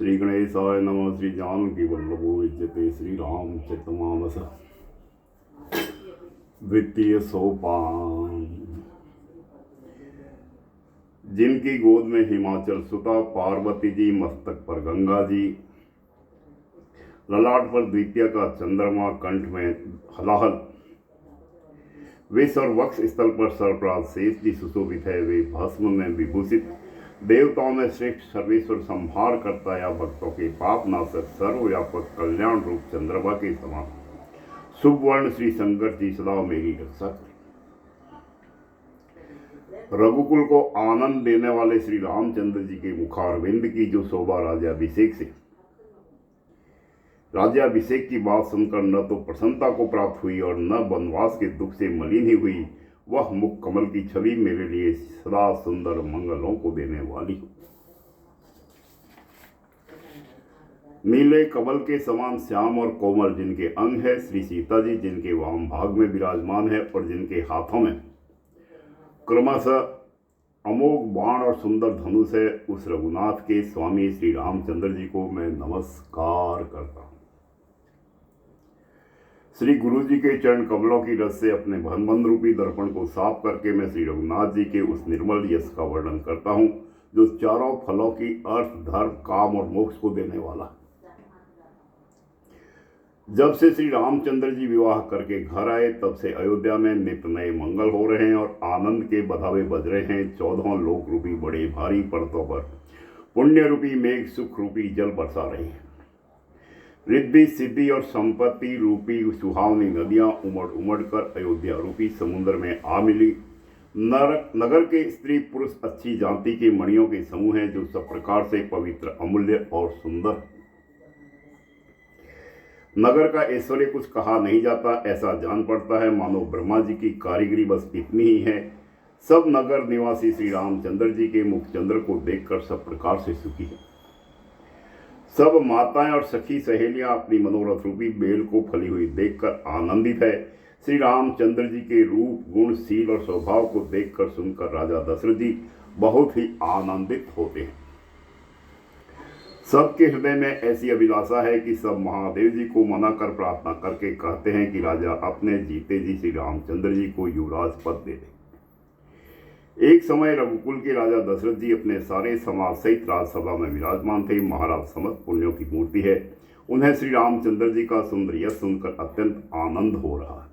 श्री गणेशाय नमः। श्री जानकी वल्लभो विद्यते श्री रामचरितमानस द्वितीय सोपान। जिनकी गोद में हिमाचल सुता पार्वती जी, मस्तक पर गंगा जी, ललाट पर द्वितीय का चंद्रमा, कंठ में हलाहल, विष और वक्ष स्थल पर सर्पराज शेष जी सुशोभित है। वे भस्म में विभूषित, देवताओं में श्रेष्ठ, सर्वेश्वर, संहार करता या भक्तों के पाप नाशक, सर्वव्यापक, कल्याण रूप चंद्रमा के समान शुभ वर्ण श्री शंकर जी सदा मेरी रक्षा करें। रघुकुल को आनंद देने वाले श्री रामचंद्र जी के मुखारविंद की जो शोभा राज्याभिषेक की बात सुनकर न तो प्रसन्नता को प्राप्त हुई और न वनवास के दुख से मलिन ही हुई, वह मुख कमल की छवि मेरे लिए सदा सुंदर मंगलों को देने वाली हो। नीले कमल के समान श्याम और कोमल जिनके अंग है, श्री सीता जी जिनके वाम भाग में विराजमान है और जिनके हाथों में क्रमशः अमोघ बाण और सुंदर धनुष है, उस रघुनाथ के स्वामी श्री रामचंद्र जी को मैं नमस्कार करता हूँ। श्री गुरु जी के चरण कमलों की रस से अपने भनबंध रूपी दर्पण को साफ करके मैं श्री रघुनाथ जी के उस निर्मल यश का वर्णन करता हूँ जो चारों फलों की अर्थ, धर्म, काम और मोक्ष को देने वाला। जब से श्री रामचंद्र जी विवाह करके घर आए तब से अयोध्या में नित्य नए मंगल हो रहे हैं और आनंद के बधावे बज रहे हैं। 14 लोक रूपी बड़े भारी पर्वतों पर पुण्य रूपी मेघ सुख रूपी जल बरसा रहे हैं। रिद्धि सिद्धि और संपत्ति रूपी सुहावनी नदियां उमड़ उमड़ कर अयोध्या रूपी समुद्र में आ मिली। नगर के स्त्री पुरुष अच्छी जाति के मणियों के समूह हैं जो सब प्रकार से पवित्र, अमूल्य और सुंदर। नगर का ऐश्वर्य कुछ कहा नहीं जाता, ऐसा जान पड़ता है मानो ब्रह्मा जी की कारीगरी बस इतनी ही है। सब नगर निवासी श्री रामचंद्र जी के मुखचंद्र को देखकर सब प्रकार से सुखी है। सब माताएं और सखी सहेलियां अपनी मनोरथ रूपी बेल को फली हुई देखकर आनंदित है। श्री रामचंद्र जी के रूप, गुण, शील और स्वभाव को देखकर सुनकर राजा दशरथ जी बहुत ही आनंदित होते हैं। सबके हृदय में ऐसी अभिलाषा है कि सब महादेव जी को मनाकर प्रार्थना करके कहते हैं कि राजा अपने जीते जी श्री रामचंद्र जी को युवराज पद दे दे। एक समय रघुकुल के राजा दशरथ जी अपने सारे समाज सहित राजसभा में विराजमान थे। महाराज समस्त पुण्यों की मूर्ति है। उन्हें श्री रामचंद्र जी का सुंदर यश सुनकर अत्यंत आनंद हो रहा है।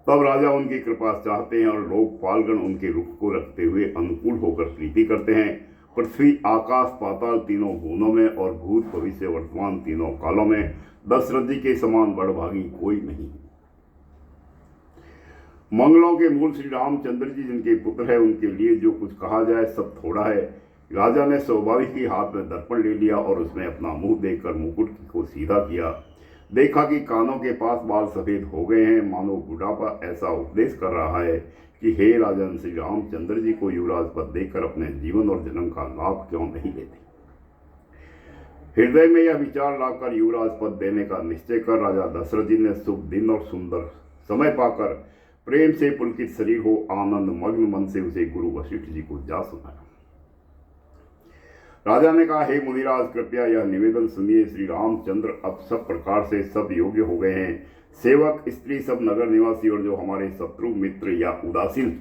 तब राजा उनकी कृपा चाहते हैं और लोकपालगण उनके रुख को रखते हुए अनुकूल होकर प्रीति करते हैं। पृथ्वी, आकाश, पाताल तीनों भुवनों में और भूत, भविष्य, वर्तमान तीनों कालों में दशरथ जी के समान बड़भागी कोई नहीं। मंगलों के मूल श्री रामचंद्र जी जिनके पुत्र है, उनके लिए जो कुछ कहा जाए सब थोड़ा है। राजा ने स्वाभाविक ही हाथ में दर्पण ले लिया और उसमें अपना मुंह देखकर मुकुट को सीधा किया। देखा कि कानों के पास बाल सफेद हो गए हैं, मानो बुढ़ापा ऐसा उपदेश कर रहा है कि हे राजन, श्री रामचंद्र जी को युवराज पद देकर अपने जीवन और जन्म का लाभ क्यों नहीं लेते। हृदय में यह विचार लाकर युवराज पद देने का निश्चय कर राजा दशरथ जी ने शुभ दिन और सुंदर समय पाकर प्रेम से पुलकित शरीर हो आनंद मग्न मन से उसे गुरु वशिष्ठ जी को जा सुनाया। राजा ने कहा, हे मुनिराज, कृपया यह निवेदन सुनिए। श्री रामचंद्र अब सब प्रकार से सब योग्य हो गए हैं। सेवक, स्त्री, सब नगर निवासी और जो हमारे शत्रु, मित्र या उदासीन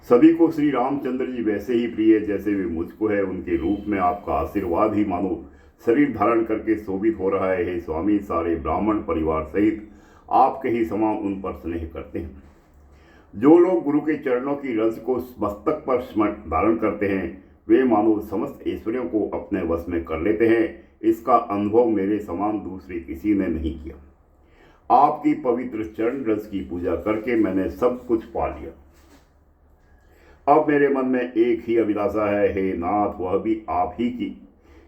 सभी को श्री रामचंद्र जी वैसे ही प्रिय जैसे वे मुझको है। उनके रूप में आपका आशीर्वाद ही मानो शरीर धारण करके शोभित हो रहा है। हे स्वामी, सारे ब्राह्मण परिवार सहित आपके ही समान उन पर स्नेह करते हैं। जो लोग गुरु के चरणों की रज को मस्तक पर धारण करते हैं वे मानो समस्त ऐश्वर्यों को अपने वश में कर लेते हैं। इसका अनुभव मेरे समान दूसरे किसी ने नहीं किया। आपकी पवित्र चरण रज की पूजा करके मैंने सब कुछ पा लिया। अब मेरे मन में एक ही अभिलाषा है, हे नाथ, वह भी आप ही की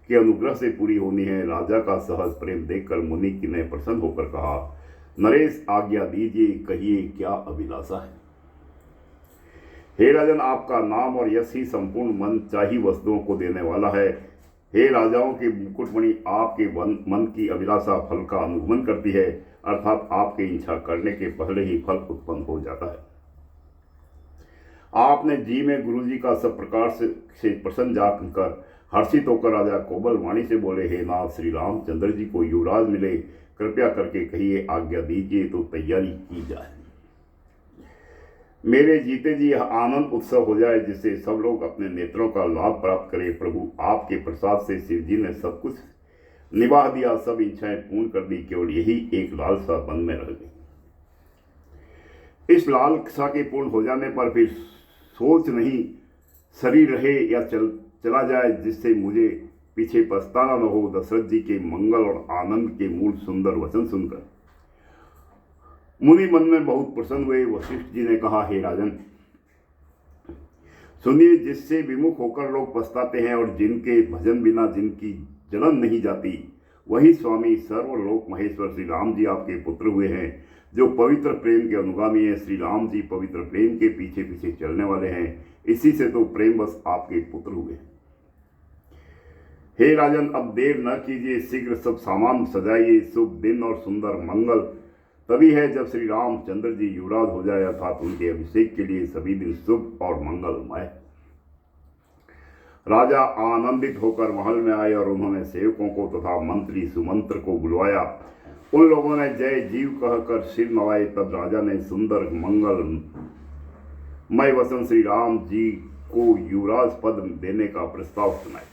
के अनुग्रह से पूरी होनी है। राजा का सहज प्रेम देखकर मुनि ने प्रसन्न होकर कहा, नरेश, आज्ञा दीजिए, कहिए क्या अभिलाषा है। हे राजन, आपका नाम और यश ही संपूर्ण मन चाही वस्तुओं को देने वाला है। हे राजाओं के मुकुटमणि, आपके मन की अभिलाषा फल का अनुगमन करती है, अर्थात आपके इच्छा करने के पहले ही फल उत्पन्न हो जाता है। आपने जी में गुरु जी का सब प्रकार से प्रसन्न जाकर हर्षित होकर राजा कोमल वाणी से बोले, हे नाथ श्री रामचंद्र जी को युवराज मिले, कृपया करके कहिए, आज्ञा दीजिए तो तैयारी की जाए। मेरे जीते जी यह आनंद उत्सव हो जाए जिससे सब लोग अपने नेत्रों का लाभ प्राप्त करें। प्रभु आपके प्रसाद से शिव जी ने सब कुछ निभा दिया, सब इच्छाएं पूर्ण कर दी, केवल यही एक लालसा मन में रह गई। इस लालसा के पूर्ण हो जाने पर फिर सोच नहीं, शरीर रहे या चला जाए, जिससे मुझे पीछे पछताना न हो। दशरथ जी के मंगल और आनंद के मूल सुंदर वचन सुनकर मुनि मन में बहुत प्रसन्न हुए। वशिष्ठ जी ने कहा, हे राजन, सुनिए, जिससे विमुख होकर लोग पछताते हैं और जिनके भजन बिना जिनकी जलन नहीं जाती, वही स्वामी सर्वलोक महेश्वर श्री राम जी आपके पुत्र हुए हैं, जो पवित्र प्रेम के अनुगामी हैं। श्री राम जी पवित्र प्रेम के पीछे पीछे चलने वाले हैं, इसी से तो प्रेम बस आपके पुत्र हुए। हे राजन, अब देर न कीजिए, शीघ्र सब सामान सजाइए। शुभ दिन और सुंदर मंगल तभी है जब श्री रामचंद्र जी युवराज हो जाए, अर्थात उनके अभिषेक के लिए सभी दिन शुभ और मंगलमय। राजा आनंदित होकर महल में आए और उन्होंने सेवकों को तथा मंत्री सुमंत्र को बुलवाया। उन लोगों ने जय जीव कहकर सिर नवाए। तब राजा ने सुंदर मंगलमय वचन श्री राम जी को युवराज पद देने का प्रस्ताव सुनाया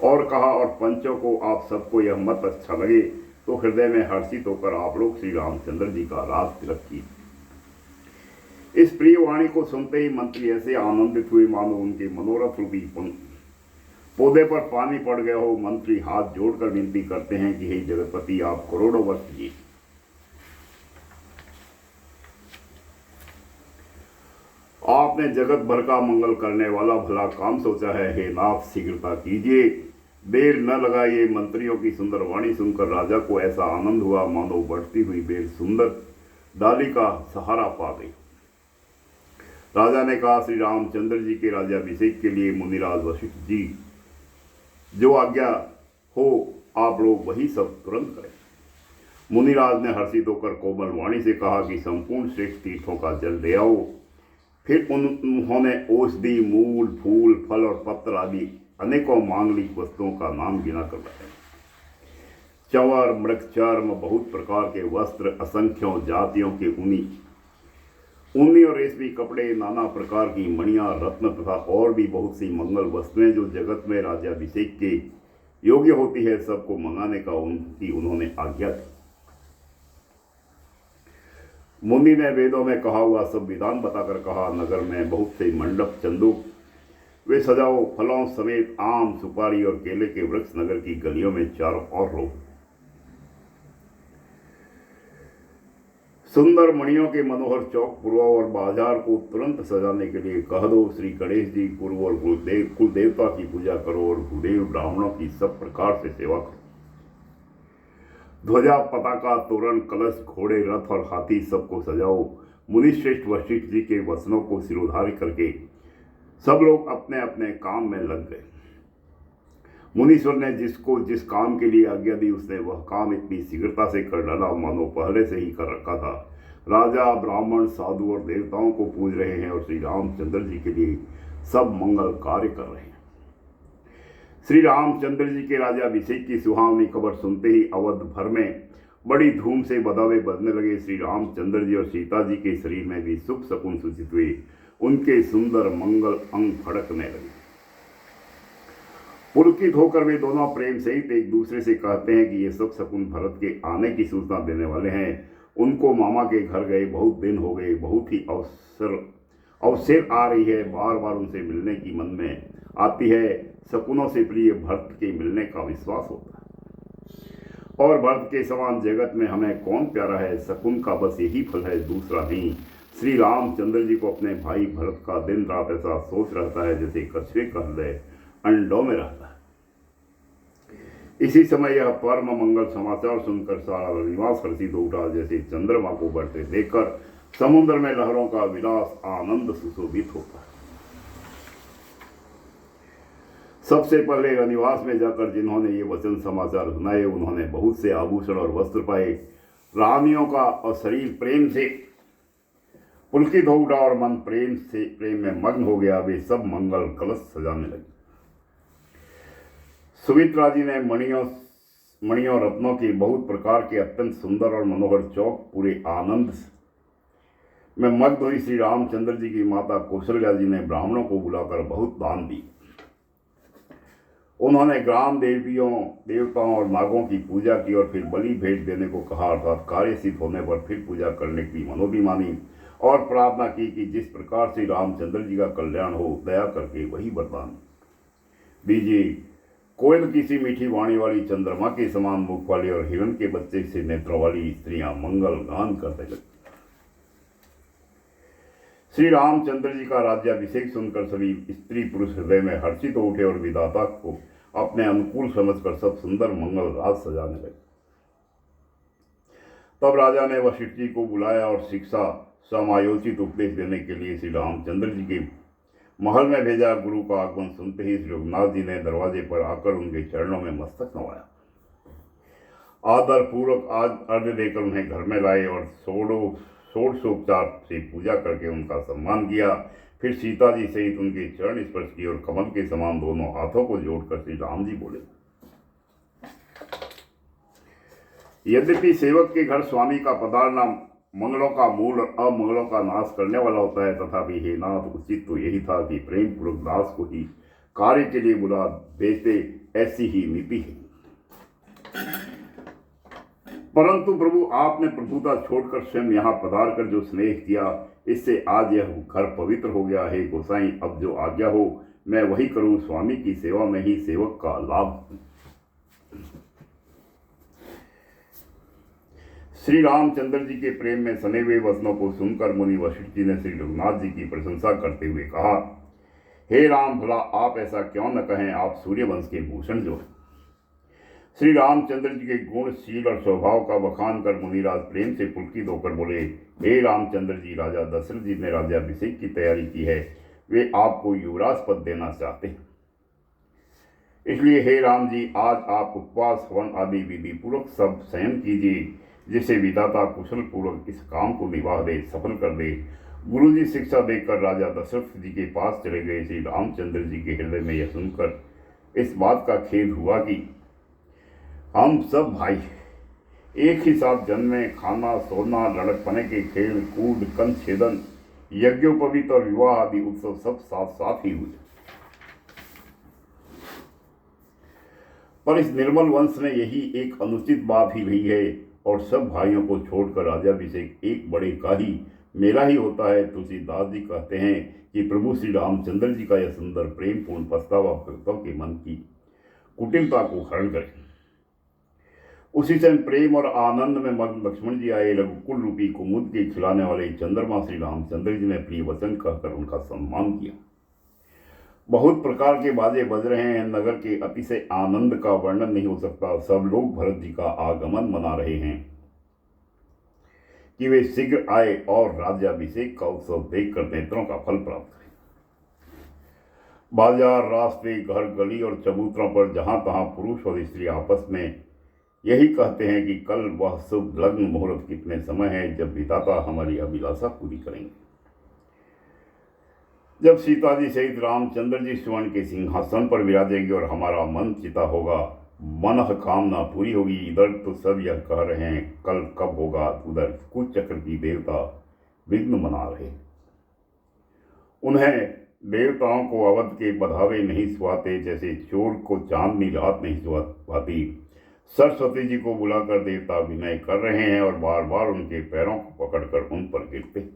और कहा, और पंचों को आप सबको यह मत अच्छा लगे तो हृदय में हर्षित होकर आप लोग श्री रामचंद्र जी का राज तिलक कीजिए। इस प्रिय वाणी को सुनते ही मंत्री ऐसे आनंदित हुए मानो उनके मनोरथ रूपी पौधे पर पानी पड़ गया हो। मंत्री हाथ जोड़कर विनती करते हैं कि हे जगतपति, आप करोड़ों वर्ष जिए। आपने जगत भर का मंगल करने वाला भला काम सोचा है। हे नाथ, शीघ्रता कीजिए, देर न लगाइए। मंत्रियों की सुंदर वाणी सुनकर राजा को ऐसा आनंद हुआ मानो बढ़ती हुई बेल सुंदर डाली का सहारा पा गई। राजा ने कहा, श्री रामचंद्र जी के राज्याभिषेक के लिए मुनिराज वशिष्ठ जी जो आज्ञा हो आप लोग वही सब तुरंत करें। मुनिराज ने हर्षित होकर कोमल वाणी से कहा कि संपूर्ण श्रेष्ठ तीर्थों का जल ले आओ। फिर उन्होंने औषधि, मूल, फूल, फल और पत्र आदि अनेकों मांगलिक वस्तुओं का नाम गिना कर बताया। चंवर, मृग चर्म, बहुत प्रकार के वस्त्र, असंख्यों जातियों के ऊनी और रेशमी कपड़े, नाना प्रकार की मणियां, रत्न तथा और भी बहुत सी मंगल वस्तुएं जो जगत में राज्याभिषेक के योग्य होती है, सबको मंगाने का उनकी उन्होंने आज्ञा दी। मुनि ने वेदों में कहा हुआ सब विधान बताकर कहा, नगर में बहुत से मंडप, चंदूक वे सजाओ। फलों समेत आम, सुपारी और केले के वृक्ष नगर की गलियों में चारों ओर रो। सुंदर मणियों के मनोहर चौक पुरवाओ और बाजार को तुरंत सजाने के लिए कह दो। श्री गणेश जी, पूर्व और कुल देवता की पूजा करो और भूदेव ब्राह्मणों की सब प्रकार से सेवा करो। ध्वजा, पताका, तोरण, कलश, घोड़े, रथ और हाथी सबको सजाओ। मुनिश्रेष्ठ वशिष्ठ जी के वचनों को सिरोधार्य करके सब लोग अपने अपने काम में लग गए। मुनीश्वर ने जिसको जिस काम के लिए आज्ञा दी उसने वह काम इतनी शीघ्रता से कर डाला मानो पहले से ही कर रखा था। राजा, ब्राह्मण, साधु और देवताओं को पूज रहे हैं और श्री रामचंद्र जी के लिए सब मंगल कार्य कर रहे हैं। श्री रामचंद्र जी के राज्याभिषेक की सुहावनी खबर सुनते ही अवध भर में बड़ी धूम से बधावे बजने लगे। श्री रामचंद्र जी और सीता जी के शरीर में भी सुख शकुन सूचित हुए। उनके सुंदर मंगल अंग फड़कने लगे। पुलकित होकर वे दोनों प्रेम सहित एक दूसरे से कहते हैं कि ये सब शकुन भरत के आने की सूचना देने वाले हैं। उनको मामा के घर गए बहुत दिन हो गए, बहुत ही अवसर आ रही है, बार बार उनसे मिलने की मन में आती है। शकुनों से प्रिय भरत के मिलने का विश्वास होता है और भरत के समान जगत में हमें कौन प्यारा है। शकुन का बस यही फल है, दूसरा नहीं। श्री रामचंद्र जी को अपने भाई भरत का दिन रात ऐसा सोच रहता है जैसे कछुए का हृदय अंडों में रहता है। इसी समय यह परम मंगल समाचार सुनकर सारा निवास हर्षित हो उठा, जैसे चंद्रमा को बढ़ते देखकर समुद्र में लहरों का विलास आनंद सुशोभित होता है। सबसे पहले रनिवास में जाकर जिन्होंने ये वचन समाचार सुनाए उन्होंने बहुत से आभूषण और वस्त्र पाए। रानियों का और शरीर प्रेम से पुलकित हो उठा और मन प्रेम में मग्न हो गया। वे सब मंगल कलश सजाने लगे। सुमित्रा जी ने मणियों रत्नों के बहुत प्रकार के अत्यंत सुंदर और मनोहर चौक पूरे आनंद में मग्न हुई। श्री रामचंद्र जी की माता कौशल्या जी ने ब्राह्मणों को बुलाकर बहुत दान दी। उन्होंने ग्राम देवताओं और नागों की पूजा की और फिर बलि भेंट देने को कहा, अर्थात कार्य सिद्ध होने पर फिर पूजा करने की मनोधि मानी और प्रार्थना की कि जिस प्रकार श्री रामचंद्र जी का कल्याण हो, दया करके वही वरदान दीजिए। कोयल की सी मीठी वाणी वाली, चंद्रमा के समान मुख वाली और हिरण के बच्चे से नेत्रों वाली स्त्रियां मंगल गान करने लगी। श्री रामचंद्र जी का राज्याभिषेक सुनकर सभी स्त्री पुरुष हृदय में हर्षित हो उठे और विधाता को अपने अनुकूल समझकर सब सुंदर मंगल राज सजाने लगे। तब राजा ने वशिष्ठ जी को बुलाया और शिक्षा समायोचित उपदेश देने के लिए श्री रामचंद्र जी के महल में भेजा। गुरु का आगमन सुनते ही श्री रघुनाथ जी ने दरवाजे पर आकर उनके चरणों में मस्तक नवाया। आदर पूर्वक आज अर्घ्य देकर उन्हें घर में लाए और षोडशोपचार से पूजा करके उनका सम्मान किया। फिर सीता जी सहित उनके चरण स्पर्श किए और कमल के समान दोनों हाथों को जोड़कर श्री राम जी बोले, यद्यपि सेवक के घर स्वामी का पधारना मंगलों का मूल और अमंगलों का नाश करने वाला होता है, तथापि हे नाथ, उचित तो यही था कि प्रेम पूर्वक दास को ही कार्य के लिए बुला भेजते, ऐसी ही नीति है। परंतु प्रभु, आपने प्रभुता छोड़कर स्वयं यहाँ पधार कर जो स्नेह किया, इससे आज यह घर पवित्र हो गया है। गोसाई, अब जो आज्ञा हो मैं वही करूं। स्वामी की सेवा में ही सेवक का लाभ। श्री रामचंद्र जी के प्रेम में सने हुए वचनों को सुनकर मुनि वशिष्ठ जी ने श्री रघुनाथ जी की प्रशंसा करते हुए कहा, हे राम, भला आप ऐसा क्यों न कहें, आप सूर्यवंश के भूषण जो हैं। श्री रामचंद्र जी के गुण, शील और स्वभाव का बखान कर मुनिराज प्रेम से पुलकित होकर बोले, हे रामचंद्र जी, राजा दशरथ जी ने राज्याभिषेक की तैयारी की है। वे आपको युवराज पद देना चाहते हैं। इसलिए हे राम जी, आज आप उपवास, हवन आदि विधि पूर्वक सब संयम कीजिए, जिसे विधाता कुशल पूर्वक इस काम को निभा दे, सफल कर दे। गुरु जी शिक्षा देकर राजा दशरथ जी के पास चले गए। श्री रामचंद्र जी के हृदय में यह सुनकर इस बात का खेद हुआ कि हम सब भाई एक ही साथ जन्मे, खाना सोना, लड़कपने के खेल कूद, कंस छेदन, यज्ञोपवीत और विवाह आदि उत्सव सब साथ साथ ही हुए। पर इस निर्मल वंश में यही एक अनुचित बात ही रही है और सब भाइयों को छोड़कर राज्याभिषेक एक बड़े का ही मेरा ही होता है। तुलसीदास जी कहते हैं कि प्रभु श्री रामचंद्र जी का यह सुंदर प्रेमपूर्ण प्रस्ताव भक्तों के मन की कुटिलता को हरण करे। उसी समय प्रेम और आनंद में मग्न लक्ष्मण जी आए। रघुकुल रूपी कुमुद के खिलाने वाले चंद्रमा श्री रामचंद्र जी ने प्रिय वचन कहकर उनका सम्मान किया। बहुत प्रकार के बाजे बज रहे हैं। नगर के अतिशय आनंद का वर्णन नहीं हो सकता। सब लोग भरत जी का आगमन मना रहे हैं कि वे शीघ्र आए और राज्याभिषेक का उत्सव देखकर नेत्रों का फल प्राप्त करें। बाजार, रास्ते, घर, गली और चबूतरों पर जहां तहां पुरुष और स्त्री आपस में यही कहते हैं कि कल वह शुभ लग्न मुहूर्त कितने समय है जब विधाता हमारी अभिलाषा पूरी करेंगे। जब सीता जी सहित रामचंद्र जी स्वर्ण के सिंहासन पर विराजेंगे और हमारा मन चिता होगा, मन कामना पूरी होगी। इधर तो सब यह कह रहे हैं कल कब होगा, उधर कुछ चक्र की देवता विघ्न मना रहे। उन्हें देवताओं को अवध के बधावे नहीं सुहाते, जैसे चोर को चांदनी रात नहीं सुहाती। सरस्वती जी को बुलाकर देवता विनय कर रहे हैं और बार बार उनके पैरों को पकड़कर उन पर गिरते।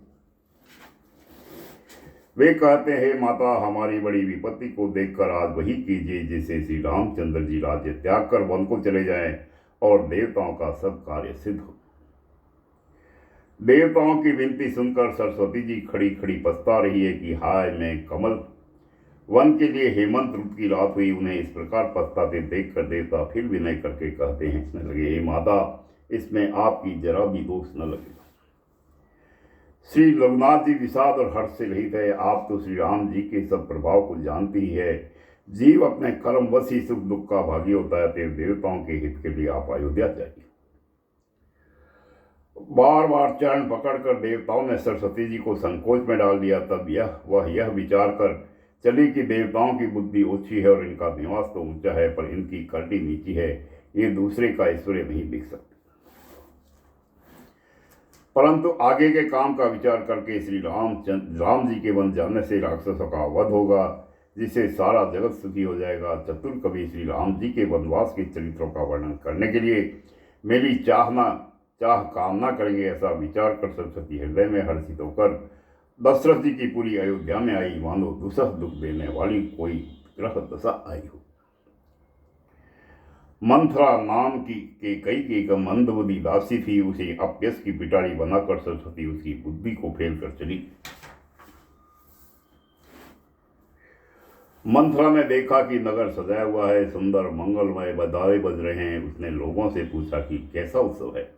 वे कहते हैं, हे माता, हमारी बड़ी विपत्ति को देखकर आज वही कीजिए जिससे श्री रामचंद्र जी राज्य त्याग कर वन को चले जाएं और देवताओं का सब कार्य सिद्ध हो। देवताओं की विनती सुनकर सरस्वती जी खड़ी खड़ी पछता रही है कि हाय, मैं कमल वन के लिए हेमंत रूप की रात हुई। उन्हें इस प्रकार पछताते देखकर देवता फिर विनय करके कहते हैं लगे, हे माता, इसमें आपकी जरा भी दोष न लगेगा। श्री रघुनाथ जी विषाद और हर्ष से रहित है। आप तो श्री राम जी के सब प्रभाव को जानती ही है। जीव अपने कर्म वश ही सुख दुख का भागी होता है। देवताओं के हित के लिए आप अयोध्या जाइए। बार बार चरण पकड़कर देवताओं ने सरस्वती जी को संकोच में डाल दिया। तब यह विचार कर चली कि देवताओं की बुद्धि ऊंची है और इनका निवास तो ऊंचा है, पर इनकी करनी नीची है, ये दूसरे का ऐश्वर्य नहीं दिख सकते। परंतु आगे के काम का विचार करके श्री राम जी के वन जाने से राक्षसों का वध होगा, जिससे सारा जगत सुखी हो जाएगा। चतुर कवि श्री राम जी के वनवास के चरित्रों का वर्णन करने के लिए मेरी चाह कामना करेंगे, ऐसा विचार कर सरस्वती हृदय में हर्षित होकर दशरथ जी की पूरी अयोध्या में आई, मानो दुसह दुख देने वाली कोई ग्रह दशा आई हो। मंथरा नाम की कई एक मंदबुद्धि दासी थी, उसे अपयश की पिटारी बनाकर सरस्वती उसकी बुद्धि को फेल कर चली। मंथरा ने देखा कि नगर सजाया हुआ है, सुंदर मंगलमय बधाई बज रहे हैं। उसने लोगों से पूछा कि कैसा उत्सव है।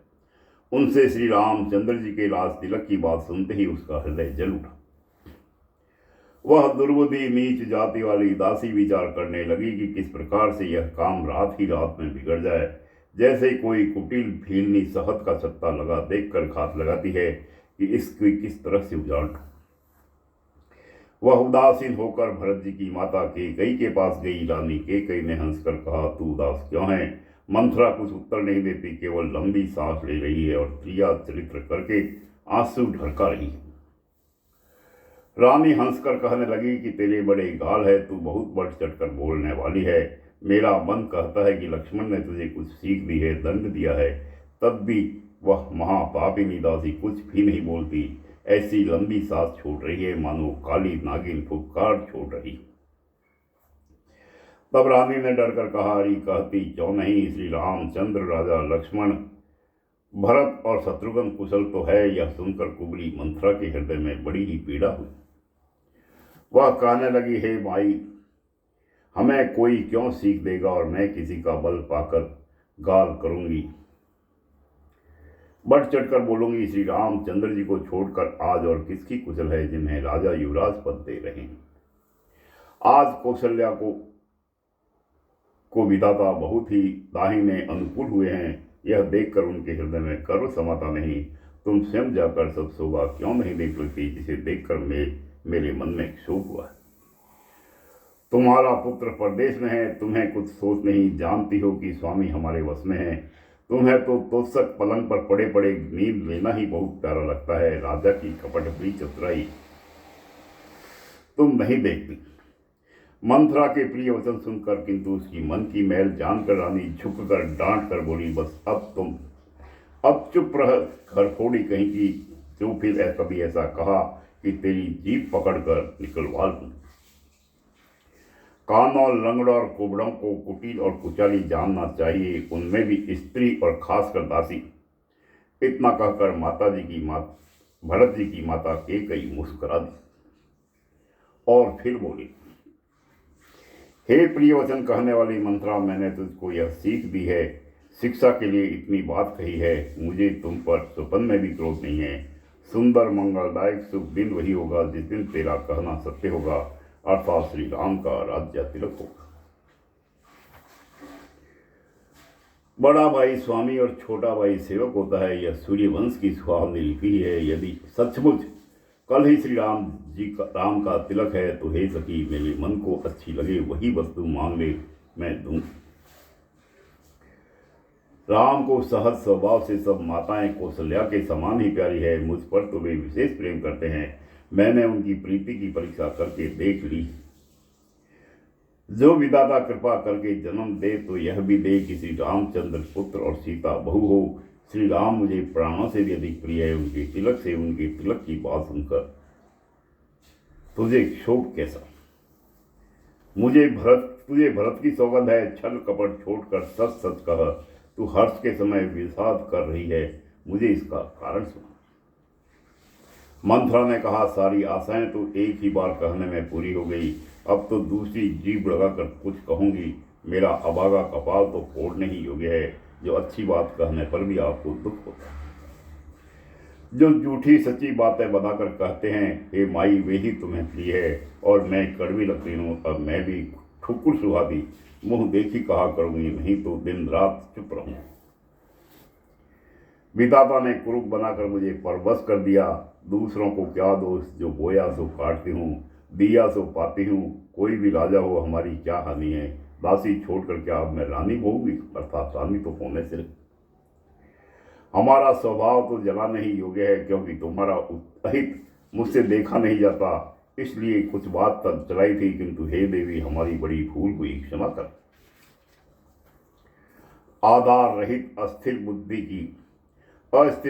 उनसे श्री रामचंद्र जी के राज तिलक की बात सुनते ही उसका हृदय जल उठा। वह दुर्बुद्धि नीच जाति वाली दासी विचार करने लगी कि किस प्रकार से यह काम रात ही रात में बिगड़ जाए। जैसे कोई कुटिल भीलनी शहद का छत्ता लगा देखकर घात लगाती है कि इसकी किस तरह से उजाड़। वह उदासीन होकर भरत जी की माता कैकेयी के पास गई। रानी कैकेयी ने हंसकर कहा, तू उदास क्यों है? मंथरा कुछ उत्तर नहीं देती, केवल लंबी सांस ले रही है और क्रिया चरित्र करके आंसू ढरका रही है। रानी हंसकर कहने लगी कि तेरे बड़े गाल है, तू बहुत बढ़ चढ़कर बोलने वाली है। मेरा मन कहता है कि लक्ष्मण ने तुझे कुछ सीख दी है, दंड दिया है, तब भी वह महापापिनी दासी कुछ भी नहीं बोलती। ऐसी लंबी सांस छोड़ रही है मानो काली नागिन फुफकार छोड़ रही। तब रानी ने डरकर कहा, अरे कहती क्यों नहीं? श्री रामचंद्र, राजा लक्ष्मण, भरत और शत्रुघ्न कुशल तो है। यह सुनकर कुबली मंथरा के हृदय में बड़ी ही पीड़ा हुई। वह कहने लगी, हे माई, हमें कोई क्यों सीख देगा और मैं किसी का बल पाकर गाल करूंगी, बढ़ चढ़कर बोलूंगी। श्री रामचंद्र जी को छोड़कर आज और किसकी कुशल है जिन्हें राजा युवराज पद दे रहे हैं। आज कौशल्या को विधाता बहुत ही दाहिने अनुकूल हुए हैं। यह देखकर उनके हृदय में गर्व समाता नहीं। तुम स्वयं जाकर सब शोभा क्यों नहीं देख लेती, जिसे देखकर मेरे मन में क्षोभ हुआ है। तुम्हारा पुत्र परदेश में है, तुम्हें कुछ सोच नहीं। जानती हो कि स्वामी हमारे वश में है। तुम्हें तो तोषक पलंग पर पड़े पड़े नींद लेना ही बहुत प्यारा लगता है। राजा की कपटप्रिय चतुराई तुम नहीं देखती। मंथरा के प्रिय वचन सुनकर किंतु उसकी मन की मैल जानकर रानी झुककर डांट कर बोली, बस अब चुप रह, घर फोड़ी कहीं की। जो फिर कभी ऐसा कहा कि तेरी जीभ पकड़कर निकलवा लूं। कानों, लंगड़ों और कुबड़ों को कुटिल और कुचाली जानना चाहिए, उनमें भी स्त्री और खासकर दासी। इतना कहकर भरत जी की माता कैकेयी मुस्कुरा दी और फिर बोली, हे प्रिय वचन कहने वाली मंथरा, मैंने तुझको यह सीख दी है, शिक्षा के लिए इतनी बात कही है। मुझे तुम पर स्वपन में भी क्रोध नहीं है। सुंदर मंगलदायक शुभ दिन वही होगा जिस दिन तेरा कहना सत्य होगा, अर्थात श्री राम का राज्य तिलक होगा। बड़ा भाई स्वामी और छोटा भाई सेवक होता है, यह सूर्यवंश की सुहावनी लिपि है। यदि सचमुच कल ही श्री राम का तिलक है तो हे सखी, मेरे मन को अच्छी लगे वही वस्तु मांग ले, मैं दूं। राम को सहज स्वभाव से सब माताएं कौशल्या के समान ही प्यारी है। मुझ पर तो वे विशेष प्रेम करते हैं। मैंने उनकी प्रीति की परीक्षा करके देख ली। जो विधाता कृपा करके जन्म दे तो यह भी दे कि श्री रामचंद्र पुत्र और सीता बहू हो। श्री राम मुझे प्राणों से भी अधिक प्रिय है। उनके तिलक की बात सुनकर तुझे क्षोभ कैसा? तुझे भरत की सौगंध है। छल कपट छोड़कर सच सच कह, तू हर्ष के समय विषाद कर रही है, मुझे इसका कारण सुना। मंथरा ने कहा, सारी आशाएं तो एक ही बार कहने में पूरी हो गई, अब तो दूसरी जीभ लगाकर कुछ कहूंगी। मेरा अभागा कपाल तो फोड़ने ही योग्य है, जो अच्छी बात कहने पर भी आपको दुख होता है। जो झूठी सच्ची बातें बनाकर कहते हैं, हे माई, वे ही तुम्हें प्रिय है और मैं कड़वी लगती हूँ। अब मैं भी ठुकुर सुहाती मुंह देखी कहा करूंगी, नहीं तो दिन रात चुप रहूं। विधाता ने कुरूप बनाकर मुझे परवश कर दिया। दूसरों को क्या दोष, जो बोया सो काटती हूँ, दिया सो पाती हूँ। कोई भी राजा हो, हमारी क्या हानि है। दासी छोड़कर क्या अब मैं रानी होऊंगी, अर्थात रानी तो होने से हमारा स्वभाव तो जलाने ही योग्य है, क्योंकि तुम्हारा अहित मुझसे देखा नहीं जाता, इसलिए कुछ बात तक चलाई थी, किंतु हे देवी, हमारी बड़ी भूल हुई, क्षमा कर। आधार रहित अस्थिर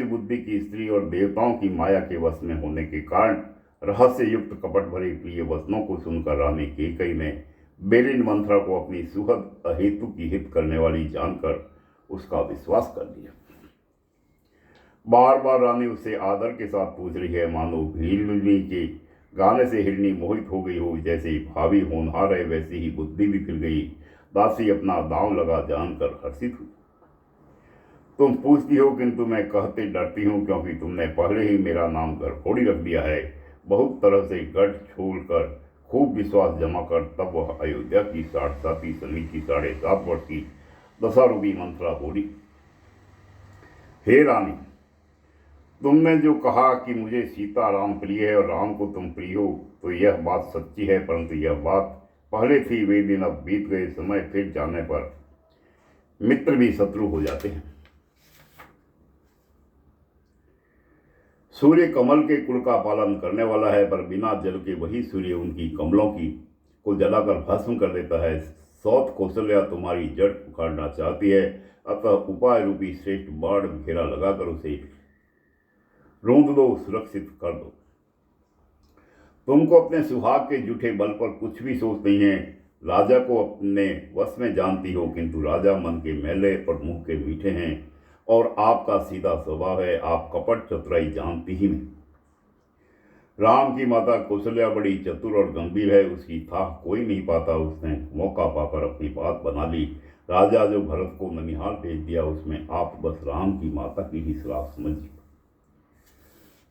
बुद्धि की स्त्री और देवताओं की माया के वश में होने के कारण रहस्य युक्त कपट भरे प्रिय वचनों को सुनकर रानी कैकेयी ने बेलिन मंथरा को अपनी सुहद अहेतु की हित करने वाली जानकर उसका विश्वास कर लिया। बार बार रानी उससे आदर के साथ पूछ रही है, मानो हिरनी के गाने से हिरनी मोहित हो गई हो। जैसे भाभी होनहार है, वैसी ही बुद्धि भी फिर गई। दासी अपना दांव लगा जानकर हर्षित हुई। तुम पूछती हो, किंतु मैं कहते डरती हूँ, क्योंकि तुमने पहले ही मेरा नाम गरफोड़ी रख दिया है। बहुत तरह से गढ़ छोड़ कर खूब विश्वास जमा कर तब वह अयोध्या की 7.5 सनी की 7.5 वर्ष की दशारूपी मंथरा बोली, हे रानी, तुमने जो कहा कि मुझे सीता राम प्रिय है और राम को तुम प्रिय हो, तो यह बात सच्ची है, परंतु यह बात पहले थी। वे दिन अब बीत गए। समय फिर जाने पर मित्र भी शत्रु हो जाते हैं। सूर्य कमल के कुल का पालन करने वाला है, पर बिना जल के वही सूर्य उनकी कमलों की को जलाकर भस्म कर देता है। सौत कौशल्या तुम्हारी जड़ उखाड़ना चाहती है, अतः उपाय रूपी श्रेष्ठ बाढ़ घेरा लगाकर उसे रोंद दो, सुरक्षित कर दो। तुमको अपने सुहाग के जूठे बल पर कुछ भी सोच नहीं है। राजा को अपने वश में जानती हो, किंतु राजा मन के मैले और मुंह के मीठे हैं, और आपका सीधा स्वभाव है। आप कपट चतुराई जानती ही नहीं। राम की माता कौशल्या बड़ी चतुर और गंभीर है, उसकी था कोई नहीं पाता। उसने मौका पाकर अपनी बात बना ली। राजा जो भरत को ननिहाल भेज दिया, उसमें आप बस राम की माता की ही सलाह समझिए।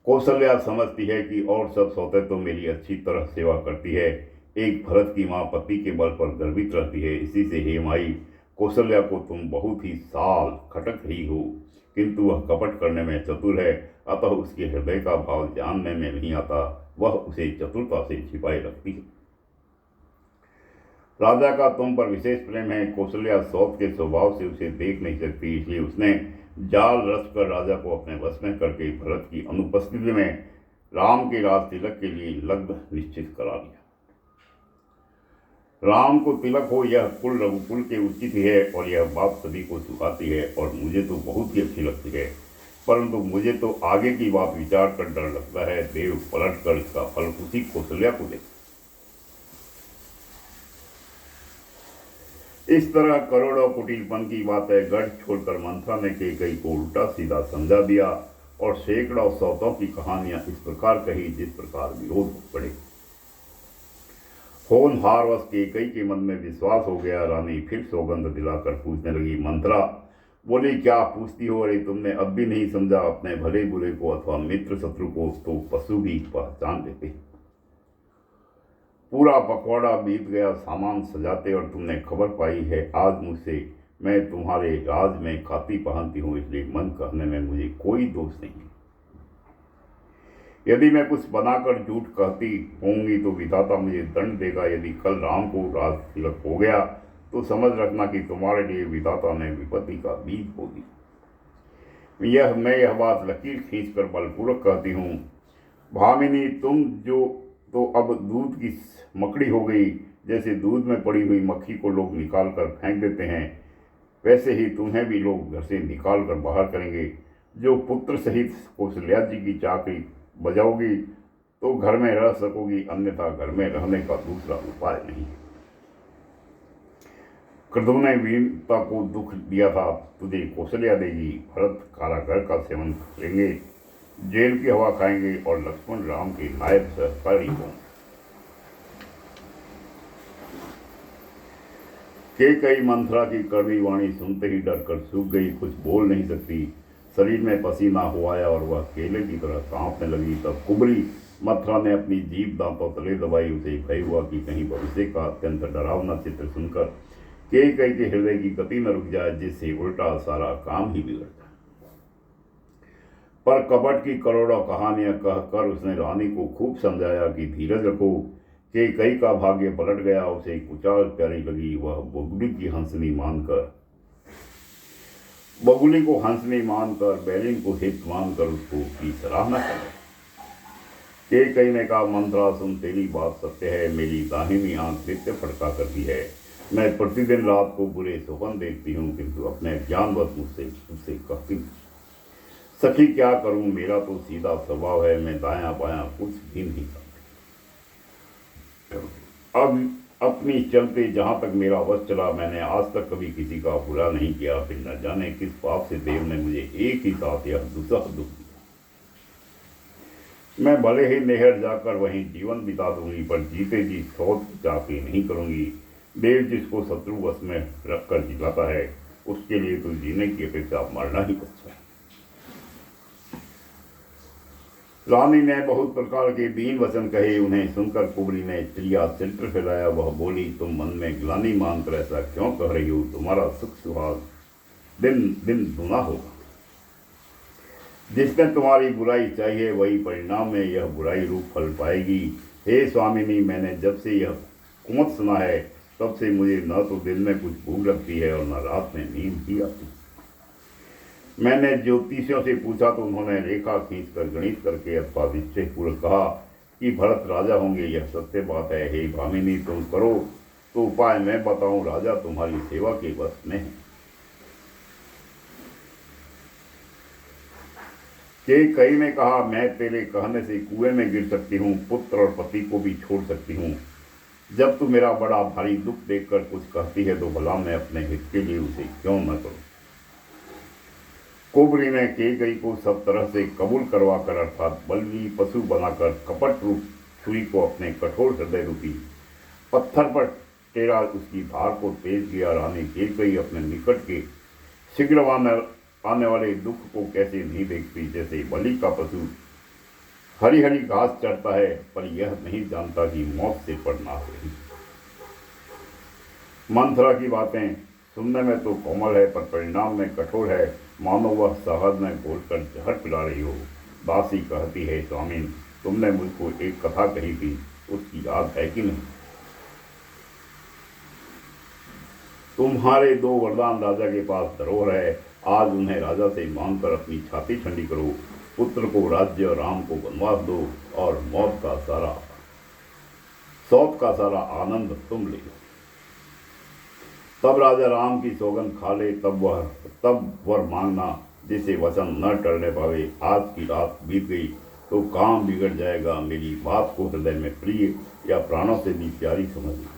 कौशल्या समझती है कि और सब सौते तो मेरी अच्छी तरह सेवा करती है। एक भरत की माँ पति के बल पर गर्वित रहती है। इसी से हे माई, कौशल्या को तुम बहुत ही साल खटक रही हो, किंतु वह कपट करने में चतुर है, अतः उसके हृदय का भाव जानने में नहीं आता। वह उसे चतुरता से छिपाए रखती है। राजा का तुम पर विशेष प्रेम है। कौशल्या सौत के स्वभाव से उसे देख नहीं सकती, इसलिए उसने जाल रच कर राजा को अपने वश में करके भरत की अनुपस्थिति में राम के राज तिलक के लिए लग्न निश्चित करा लिया। राम को तिलक हो, यह कुल रघुकुल के उचित है, और यह बात सभी को सुखाती है, और मुझे तो बहुत ही अच्छी लगती है। परंतु मुझे तो आगे की बात विचार कर डर लगता है। देव पलट कर इसका फल उसी कौशल्या को दे। इस तरह करोड़ों कुटिलपन की बातें गढ़ छोड़कर मंथरा ने कैकेयी को उल्टा सीधा समझा दिया, और सैकड़ों सौतों की कहानियां इस प्रकार कही जिस प्रकार विरोध पड़े। होनहारवश कैकेयी के मन में विश्वास हो गया। रानी फिर सौगंध दिलाकर पूछने लगी। मंथरा बोली, क्या पूछती हो? अरे तुमने अब भी नहीं समझा। अपने भले बुरे को अथवा मित्र शत्रु को तो पशु भी पहचान लेते। पूरा पखवाड़ा बीत गया सामान सजाते, और तुमने खबर पाई है आज मुझसे। मैं तुम्हारे राज में खाती पहनती हूँ, इसलिए मन कहने में मुझे कोई दोष नहीं। यदि मैं कुछ बनाकर झूठ कहती होंगी तो विधाता मुझे दंड देगा। यदि कल राम को राज तिलक हो गया तो समझ रखना कि तुम्हारे लिए विधाता ने विपत्ति का बीज बो दी। मैं यह बात लकीर खींचकर बलपूर्वक कहती हूँ। भामिनी, तुम जो तो अब दूध की मकड़ी हो गई। जैसे दूध में पड़ी हुई मक्खी को लोग निकाल कर फेंक देते हैं, वैसे ही तुम्हें भी लोग घर से निकाल कर बाहर करेंगे। जो पुत्र सहित कौशल्या जी की चाकरी बजाओगी तो घर में रह सकोगी, अन्यथा घर में रहने का दूसरा उपाय नहीं। क्रतु ने वीरता को दुख दिया था, तुझे कौशल्या देगी। भरत कारागर का सेवन करेंगे, जेल की हवा खाएंगे, और लक्ष्मण राम के नायब सहकारी होंगे। कैकेयी मंथरा की कड़वी वाणी सुनते ही डरकर सूख गई, कुछ बोल नहीं सकती। शरीर में पसीना हो आया और वह केले की तरह कांपने लगी। तब कुबरी मंथरा ने अपनी जीभ दांतों तले दबाई। उसे भय हुआ कि कहीं भविष्य का अत्यंत डरावना चित्र सुनकर कैकेयी के हृदय की गति न रुक जाए, जिससे उल्टा सारा काम ही बिगड़ जाए। पर कपट की करोड़ों कहानियां कहकर उसने रानी को खूब समझाया कि धीरज रखो। कि कई का भाग्य पलट गया, उसे कुचाल प्यारी लगी। वह बगुली को हंसनी मानकर बैलिन को हित मानकर उसको की सराहना कर। के कई ने कहा, मंत्रा सुन, तेरी बात सत्य है। मेरी दाहिनी आंख नित्य फटका करती है। मैं प्रतिदिन रात को बुरे सपन देखती हूँ, किंतु अपने ज्ञानवश मुझसे कहती हूँ। सखी क्या करूं, मेरा तो सीधा स्वभाव है। मैं दायां बायां कुछ भी नहीं करती। अब अपनी चलते जहां तक मेरा वश चला, मैंने आज तक कभी किसी का बुरा नहीं किया। फिर न जाने किस पाप से देव ने मुझे एक ही साथ यह दुसह दुख दिया। मैं भले ही नहर जाकर वहीं जीवन बिता दूंगी, पर जीते जी शौच चाहती नहीं करूंगी। देव जिसको शत्रु वश में रखकर जिलाता है, उसके लिए तो जीने की अपेक्षा मरना ही अच्छा है। रानी ने बहुत प्रकार के दीन वचन कहे। उन्हें सुनकर कुबरी ने चिड़िया चित्र फैलाया। वह बोली, तुम मन में ग्लानि मानकर ऐसा क्यों कह रही हो? तुम्हारा सुख सुहाग दिन दिन दुना होगा। जिसने तुम्हारी बुराई चाहिए, वही परिणाम में यह बुराई रूप फल पाएगी। हे स्वामिनी, मैंने जब से यह कुमत सुना है, तब से मुझे न तो दिन में कुछ भूख लगती है और न रात में नींद भी आती। मैंने ज्योतिषियों से पूछा तो उन्होंने रेखा खींचकर गणित करके अथवा निश्चयपूर्वक कहा कि भरत राजा होंगे। यह सत्य बात है। हे भामिनी, तुम करो तो उपाय मैं बताऊं। राजा तुम्हारी सेवा के वश में है। के कई ने कहा, मैं तेरे कहने से कुएं में गिर सकती हूँ, पुत्र और पति को भी छोड़ सकती हूँ। जब तू मेरा बड़ा भारी दुख देखकर कुछ कहती है, तो भला मैं अपने हित के लिए उसे क्यों न करूं। कुबरी ने केकई को सब तरह से कबूल करवाकर, अर्थात बलवी पशु बनाकर कपट रूप छुरी को अपने कठोर हृदय रूपी पत्थर पर टेरा उसकी धार को तेज किया। रानी केकई अपने निकट के शीघ्र आने वाले दुख को कैसे नहीं देखती। जैसे बलि का पशु हरी हरी घास चढ़ता है, पर यह नहीं जानता कि मौत से पड़ना है। मंथरा की बातें सुनने में तो कोमल है, पर परिणाम में कठोर है। मानो वह शहद में घोलकर जहर पिला रही हो। दासी कहती है, स्वामी, तुमने मुझको एक कथा कही थी, उसकी याद है कि नहीं? तुम्हारे 2 वरदान राजा के पास धरोहर है। आज उन्हें राजा से मांगकर अपनी छाती ठंडी करो। पुत्र को राज्य, राम को वनवास दो, और सौत का सारा आनंद तुम ले लो। तब राजा राम की सौगंध खा ले, तब वर मांगना, जिसे वचन न टलने पावे। आज की रात बीत गई तो काम बिगड़ जाएगा। मेरी बात को हृदय में प्रिय या प्राणों से भी प्यारी समझना।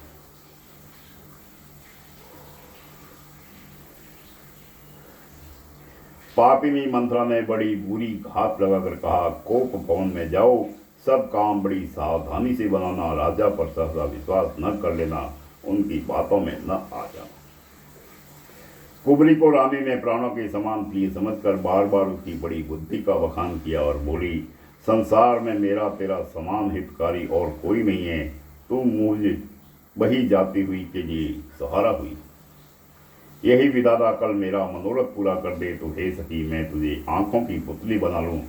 पापिनी मंत्रा ने बड़ी बुरी घात लगाकर कहा, कोप भवन में जाओ, सब काम बड़ी सावधानी से बनाना। राजा पर सहसा विश्वास न कर लेना, उनकी बातों में न आ जाना। कुबरी को रानी ने प्राणों के समान प्रिय समझकर बार बार उसकी बड़ी बुद्धि का बखान किया और बोली, संसार में मेरा तेरा समान हितकारी और कोई नहीं है। तू मुझे बही जाती हुई के लिए सहारा हुई। यही विधाता कल मेरा मनोरथ पूरा कर दे तो हे सखी, मैं तुझे आंखों की पुतली बना लूं।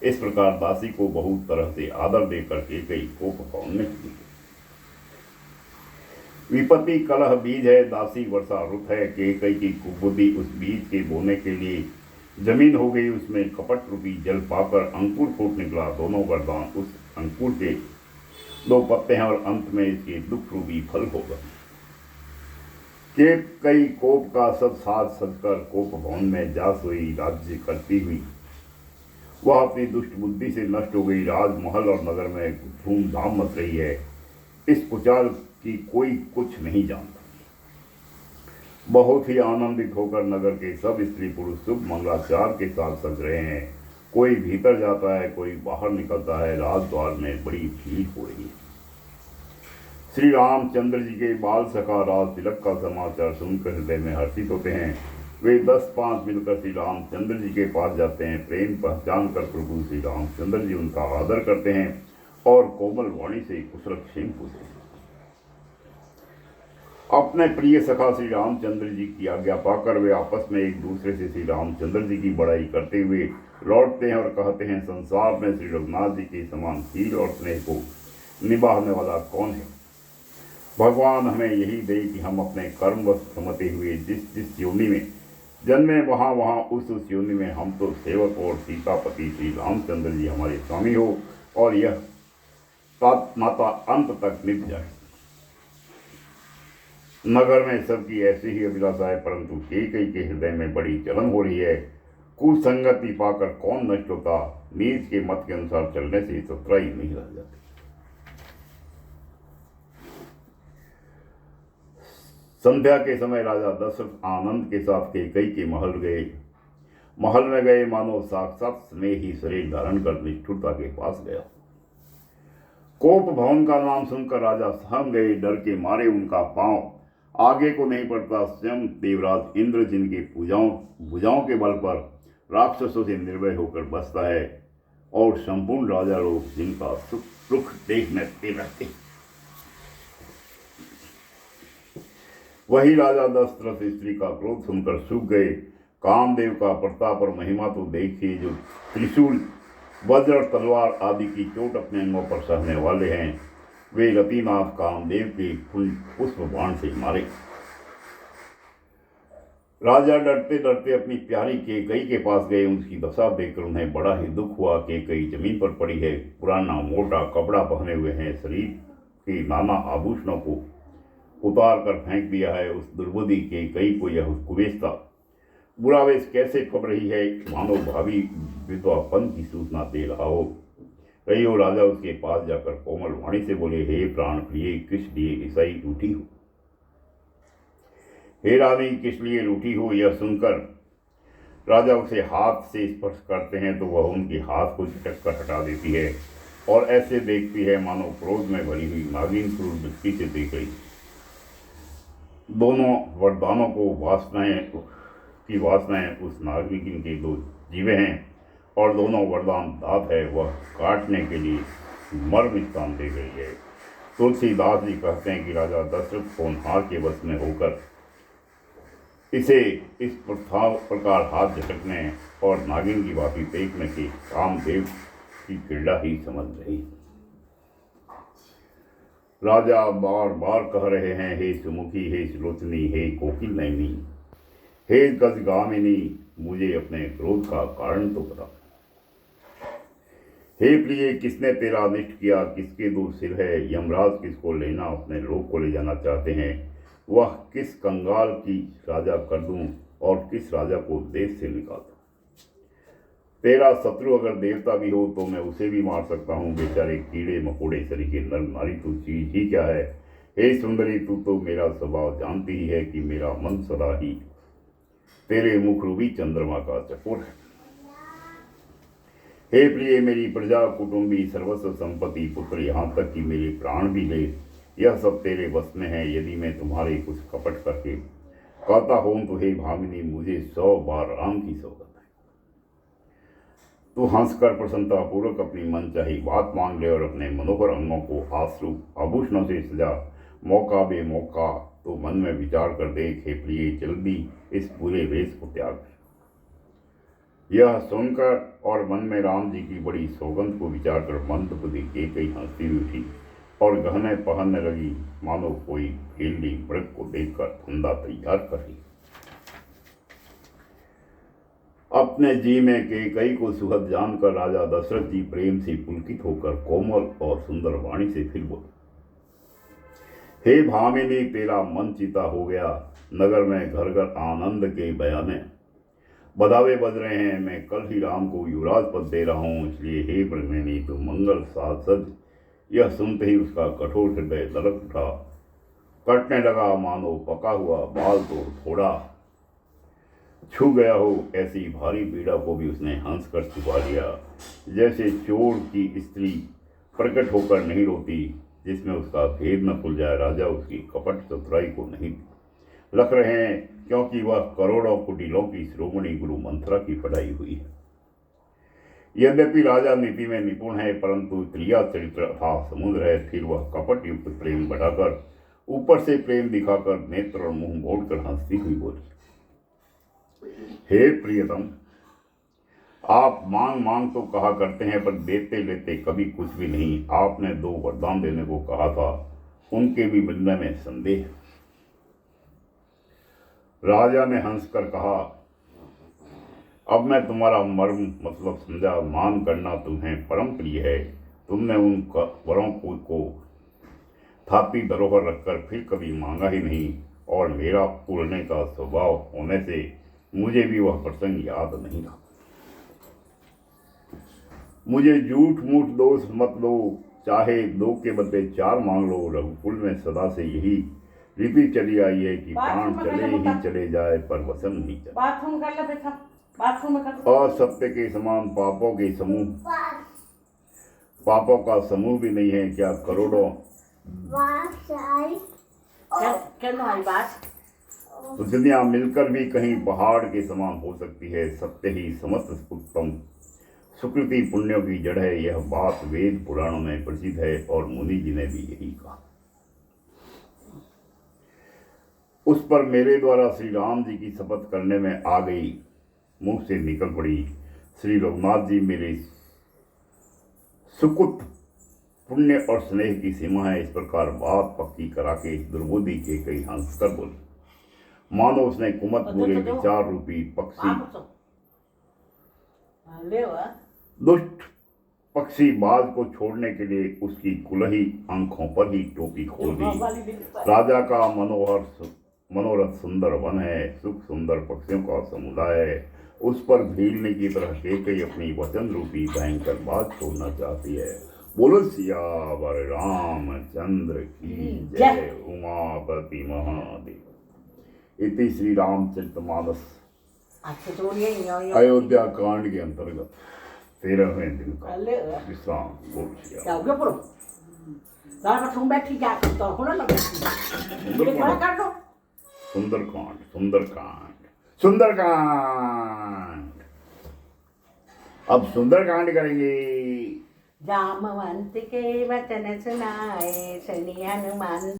इस प्रकार दासी को बहुत तरह से आदर देकर केकई को भवन में की। विपत्ति कलह बीज है, दासी वर्षा रुत है। केकई की कुबुद्धि उस बीज के बोने के लिए जमीन हो गई। उसमें कपट रूपी जल पाकर अंकुर फूट निकला। दोनों वरदान उस अंकुर के 2 पत्ते हैं और अंत में इसके दुख रूपी फल होगा। केकई कोप का सब साज सजकर कोप भवन में जा सोई। राज्य करती हुई वह अपनी दुष्ट बुद्धि से नष्ट हो गई। राजमहल और नगर में धूमधाम मच रही है। इस कुचाल की कोई कुछ नहीं जानता। बहुत ही आनंदित होकर नगर के सब स्त्री पुरुष शुभ मंगलाचार के साथ सज रहे हैं। कोई भीतर जाता है, कोई बाहर निकलता है। राजद्वार में बड़ी भीड़ हो रही है। श्री रामचंद्र जी के बाल सखा राज तिलक का समाचार सुनकर हृदय में हर्षित होते हैं। वे 10-5 मिलकर श्री रामचंद्र जी के पास जाते हैं। प्रेम पहचान कर प्रभु श्री रामचंद्र जी उनका आदर करते हैं और कोमल वाणी से कुशल क्षेम पूछते हैं। अपने प्रिय सखा श्री रामचंद्र जी की आज्ञा पाकर वे आपस में एक दूसरे से श्री रामचंद्र जी की बड़ाई करते हुए लौटते हैं और कहते हैं, संसार में श्री रघुनाथ जी के समान हीर और स्नेह को निभाने वाला कौन है। भगवान हमें यही दे कि हम अपने कर्म व समते हुए जिस जिस योनि में जन्मे वहाँ वहाँ उस योनि में हम तो सेवक और सीतापति श्री रामचंद्र जी हमारे स्वामी हो और यह नाता अंत तक निभ जाए। नगर में सबकी ऐसी ही अभिलाषा है, परंतु कैकेयी के हृदय में बड़ी जलन हो रही है। कुसंगति पाकर कौन नष्ट होता, नीच के मत के अनुसार चलने से सतराई नहीं रह जाती। संध्या के समय राजा दशरथ आनंद के साथ कैकेयी के महल गए। महल में गए मानो साक्षात स्नेह ही शरीर धारण कर निष्ठुरता के पास गया। कोप भवन का नाम सुनकर राजा सहम गए। डर के मारे उनका पांव आगे को नहीं पड़ता। स्वयं देवराज इंद्र जिनके भुजाओं के बल पर राक्षसों से निर्भय होकर बसता है और संपूर्ण राजा लोग जिनका सुख देखने रहते, वही राजा दशरथ स्त्री का क्रोध सुनकर सूख गए। कामदेव का प्रताप और महिमा तो देखिए, जो त्रिशूल वज्र और तलवार आदि की चोट अपने अंगों पर सहने वाले हैं, वे रतिनाथ कामदेव के पुष्प बाण से मारे। राजा डरते डरते अपनी प्यारी कैकेयी के पास गए। उसकी दशा देखकर उन्हें बड़ा ही दुख हुआ। कैकेयी जमीन पर पड़ी है, पुराना मोटा कपड़ा पहने हुए हैं, शरीर के नाना आभूषणों को उतार कर फेंक दिया है। उस दुर्बुद्धि कैकेयी को यह कुबेस्ता बुरा वेश कैसे खप रही है, मानो भावी विधवापन की सूचना दे रहा हो। कई हो राजा उसके पास जाकर कोमल वाणी से बोले, हे प्राण प्रिय, किस लिए ईसाई रूठी हो। हे रानी, किस लिए रूठी हो। यह सुनकर राजा उसे हाथ से स्पर्श करते हैं तो वह उनके हाथ को झटक कर हटा देती है और ऐसे देखती है मानो क्रोध में भरी हुई नागिन क्रूर दृष्टि से देख रही। दोनों वरदानों को वासनाएं उस नागिन के दो जीवे हैं और दोनों वरदान दात है, वह काटने के लिए मर्म स्थान दे गई है। तुलसीदास जी कहते हैं कि राजा दशरथ होनहार के वश में होकर इसे इस प्रकार हाथ झटकने और नागिन की बाती देखने की कामदेव की क्रीड़ा ही समझ रही। राजा बार बार कह रहे हैं, हे सुमुखी, हे सुलोचनी, हे कोकिल नयनी, हे गजगामिनी, मुझे अपने क्रोध का कारण तो बता। हे प्रिय, किसने तेरा अनिष्ट किया, किसके दो सिर है, यमराज किसको लेना अपने लोक को ले जाना चाहते हैं, वह किस कंगाल की राजा कर दूं और किस राजा को देश से निकाल दूं। तेरा शत्रु अगर देवता भी हो तो मैं उसे भी मार सकता हूँ। बेचारे कीड़े मकोड़े सरीखे नर नारी तो चीज ही क्या है। हे सुंदरी, तू तो मेरा स्वभाव जानती ही है कि मेरा मन सदा ही तेरे मुख रूपी चंद्रमा का चकोर है। हे प्रिय, मेरी प्रजा, कुटुंबी, सर्वस्व संपत्ति, पुत्र, यहाँ तक कि मेरे प्राण भी ले, यह सब तेरे बस में है। यदि मैं तुम्हारे कुछ कपट करके कहता हूं तो हे भामिनी, मुझे 100 बार राम की सौगंध है। तू हंसकर प्रसन्नता पूर्वक अपनी मनचाही बात मांग ले और अपने मनोहर अंगों को आश्रु आभूषणों से सजा। मौका बे मौका तो मन में विचार कर देख। हे प्रिय, जल्दी इस पूरे वेश को त्याग। यह सुनकर और मन में राम जी की बड़ी सौगंध को विचार कर मंदबुद्धि कैकेयी हंसती हुई उठी और गहने पहनने लगी, मानो कोई खेलनी मृग को देखकर धंधा तैयार कर रही। अपने जी में कैकेयी को सुहद जानकर राजा दशरथ जी प्रेम से पुलकित होकर कोमल और सुंदर वाणी से फिर बोले, हे भामिनी, तेरा मन चिता हो गया। नगर में घर घर आनंद के बयाने बधावे बज रहे हैं। मैं कल ही राम को युवराज पद दे रहा हूँ, इसलिए हे ब्रह्मणी, तो मंगल साध। यह सुनते ही उसका कठोर हृदय दरक उठा, कटने लगा मानो पका हुआ बाल तो थोड़ा छू गया हो। ऐसी भारी पीड़ा को भी उसने हंस कर छुपा लिया, जैसे चोर की स्त्री प्रकट होकर नहीं रोती जिसमें उसका भेद न खुल जाए। राजा उसकी कपट चतुराई को नहीं लख रहे हैं, क्योंकि वह करोड़ों कुटिलों की श्रोमणी गुरु मंथरा की पढ़ाई हुई है। यद्यपि राजा नीति में निपुण है, परंतु त्रिया चरित्र अथाह समुद्र है। फिर वह कपट युक्त प्रेम बढ़ाकर ऊपर से प्रेम दिखाकर नेत्र और मुंह मोड़कर हंसती हुई बोली, हे प्रियतम, आप मांग मांग तो कहा करते हैं पर देते लेते कभी कुछ भी नहीं। आपने 2 वरदान देने को कहा था, उनके भी मिलने में संदेह। राजा ने हंसकर कहा, अब मैं तुम्हारा मर्म मतलब समझा। मान करना तुम्हें परम प्रिय है। तुमने उन वरों को थापी धरोहर रखकर फिर कभी मांगा ही नहीं, और मेरा उड़ने का स्वभाव होने से मुझे भी वह प्रसंग याद नहीं रहा। मुझे झूठ मूठ दोष मत दो, चाहे 2 के बदले 4 मांग लो। रघुकुल में सदा से यही रीति चली आई है कि प्राण चले ही चले जाए पर वचन नहीं चले। बाथरूम कर ले बेटा, बाथरूम में कर। असत्य के समान पापों के समूह, पापों का समूह भी नहीं है क्या करोड़ों। तो दुनिया मिलकर भी कहीं पहाड़ के समान हो सकती है। सत्य ही समस्त उत्तम सुकृति पुण्यों की जड़ है। यह बात वेद पुराणों में प्रसिद्ध है और मुनि जी ने भी यही कहा। उस पर मेरे द्वारा श्री राम जी की शपथ करने में आ गई, मुंह से निकल पड़ी, श्री रघुनाथ जी मेरे सुकुत पुण्य और स्नेह की सीमा है। इस प्रकार बात पक्की करा के दुर्बुद्धि के कई हंसकर बोली, मानो उसने कुमत पूरे विचार रूपी पक्षी दुष्ट पक्षी बाज को छोड़ने के लिए उसकी कुलही आंखों पर ही टोपी खोल दी। राजा का मनोरथ सुंदर वन है, सुख सुंदर पक्षियों का समुदाय है। उस पर भीलने की तरह केकई अपनी वचन रूपी भयंकर बात छोड़ना चाहती है। बोलो सियावर रामचंद्र की जय। उमापति महादेव। इति श्री रामचरितमानस अयोध्या कांड के अंतर्गत 13वें दिन का विश्राम बोल सुंदरकांड। सुंदरकांड सुंदरकांड। अब सुंदरकांड करेंगे। जामवंत के वचन सुनाए, शनि हनुमान